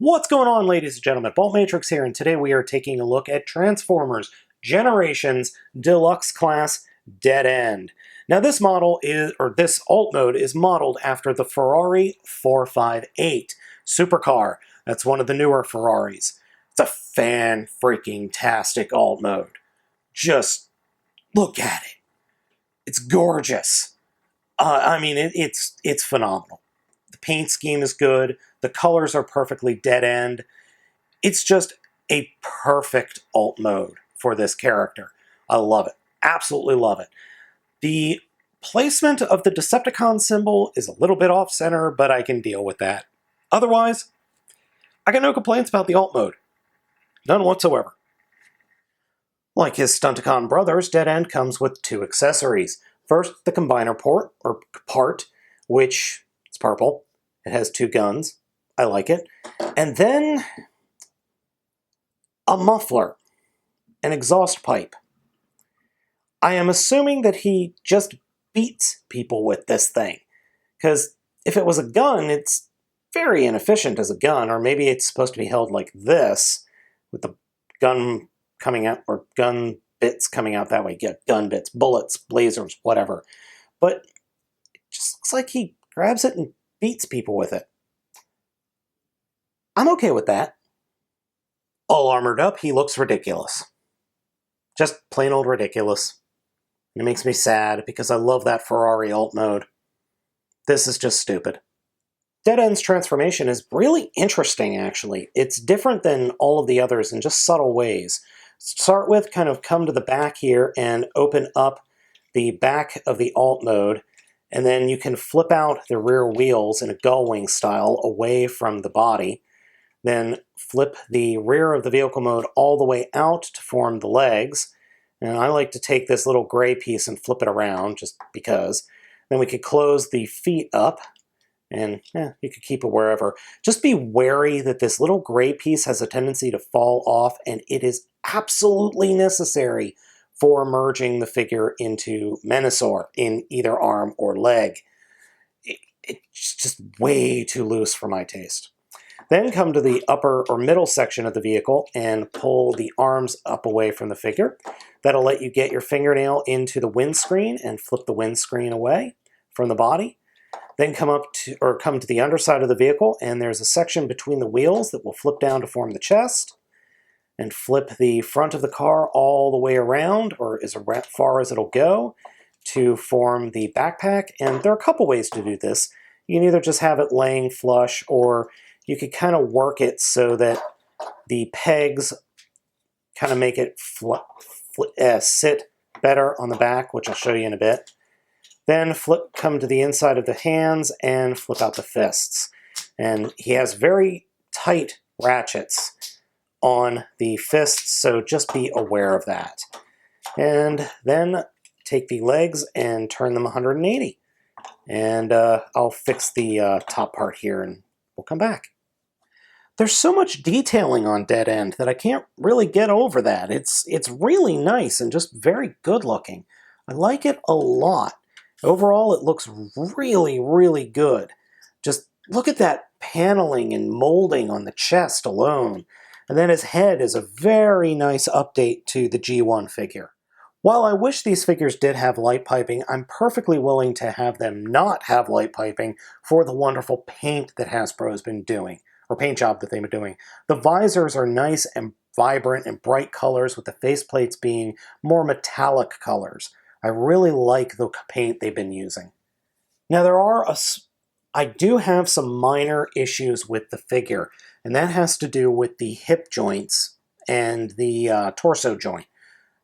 What's going on, ladies and gentlemen? Baltmatrix here, and today we are taking a look at Transformers Generations Deluxe Class Dead End. Now this this alt mode is modeled after the Ferrari 458 supercar. That's one of the newer Ferraris. It's a fan-freaking-tastic alt mode. Just look at it. It's gorgeous. It's phenomenal. The paint scheme is good. The colors are perfectly dead end. It's just a perfect alt mode for this character. I love it. Absolutely love it. The placement of the Decepticon symbol is a little bit off-center, but I can deal with that. Otherwise, I got no complaints about the alt mode. None whatsoever. Like his Stunticon brothers, Dead End comes with two accessories. First, the combiner part, which is purple. It has two guns. I like it. And then a muffler, an exhaust pipe. I am assuming that he just beats people with this thing, because if it was a gun, it's very inefficient as a gun, or maybe it's supposed to be held like this, with the gun coming out, or gun bits coming out that way. Get gun bits, bullets, lasers, whatever. But it just looks like he grabs it and beats people with it. I'm okay with that. All armored up, he looks ridiculous. Just plain old ridiculous. And it makes me sad because I love that Ferrari alt mode. This is just stupid. Dead End's transformation is really interesting, actually. It's different than all of the others in just subtle ways. Start with kind of come to the back here and open up the back of the alt mode, and then you can flip out the rear wheels in a gull wing style away from the body. Then flip the rear of the vehicle mode all the way out to form the legs. And I like to take this little gray piece and flip it around, just because. Then we could close the feet up, and you could keep it wherever. Just be wary that this little gray piece has a tendency to fall off, and it is absolutely necessary for merging the figure into Menasor in either arm or leg. It's just way too loose for my taste. Then come to the upper or middle section of the vehicle and pull the arms up away from the figure. That'll let you get your fingernail into the windscreen and flip the windscreen away from the body. Then come to the underside of the vehicle, and there's a section between the wheels that will flip down to form the chest, and flip the front of the car all the way around, or as far as it'll go, to form the backpack. And there are a couple ways to do this. You can either just have it laying flush, or you could kind of work it so that the pegs kind of make it sit better on the back, which I'll show you in a bit. Then come to the inside of the hands and flip out the fists. And he has very tight ratchets on the fists, so just be aware of that. And then take the legs and turn them 180. And I'll fix the top part here and we'll come back. There's so much detailing on Dead End that I can't really get over that. It's really nice and just very good looking. I like it a lot. Overall, it looks really, really good. Just look at that paneling and molding on the chest alone. And then his head is a very nice update to the G1 figure. While I wish these figures did have light piping, I'm perfectly willing to have them not have light piping for the wonderful paint that Hasbro has been doing, or paint job that they've been doing. The visors are nice and vibrant and bright colors, with the faceplates being more metallic colors. I really like the paint they've been using. Now I do have some minor issues with the figure, and that has to do with the hip joints and the torso joint.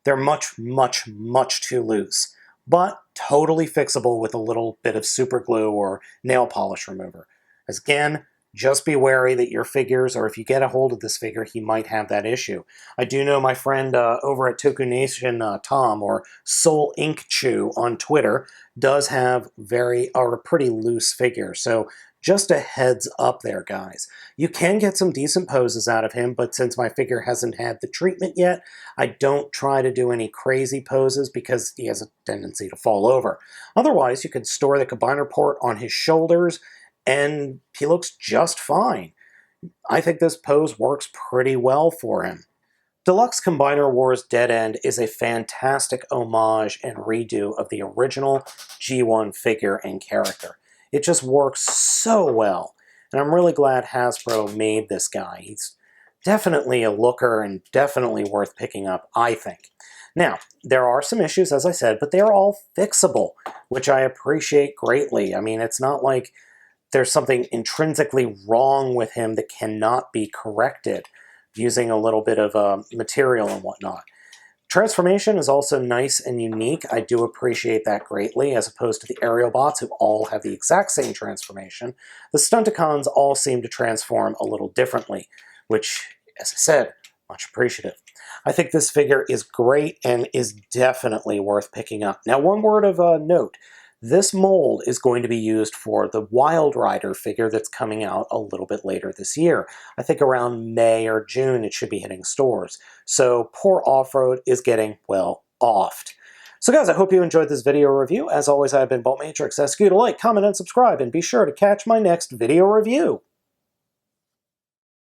They're much, much, much too loose, but totally fixable with a little bit of super glue or nail polish remover. As again, just be wary that your figures, or if you get a hold of this figure, he might have that issue. I do know my friend over at Toku Nation, Tom, or Soul Ink Chew on Twitter, does have a pretty loose figure. So just a heads up there, guys. You can get some decent poses out of him, but since my figure hasn't had the treatment yet, I don't try to do any crazy poses because he has a tendency to fall over. Otherwise, you can store the combiner port on his shoulders, and he looks just fine. I think this pose works pretty well for him. Deluxe Combiner Wars Dead End is a fantastic homage and redo of the original G1 figure and character. It just works so well, and I'm really glad Hasbro made this guy. He's definitely a looker and definitely worth picking up, I think. Now, there are some issues, as I said, but they are all fixable, which I appreciate greatly. I mean, it's not like there's something intrinsically wrong with him that cannot be corrected using a little bit of material and whatnot. Transformation is also nice and unique. I do appreciate that greatly, as opposed to the aerial bots who all have the exact same transformation. The Stunticons all seem to transform a little differently, which, as I said, much appreciative. I think this figure is great and is definitely worth picking up. Now, one word of note. This mold is going to be used for the Wild Rider figure that's coming out a little bit later this year. I think around May or June it should be hitting stores. So poor Off-Road is getting, well, offed. So guys, I hope you enjoyed this video review. As always, I've been Baltmatrix. Ask you to like, comment, and subscribe, and be sure to catch my next video review.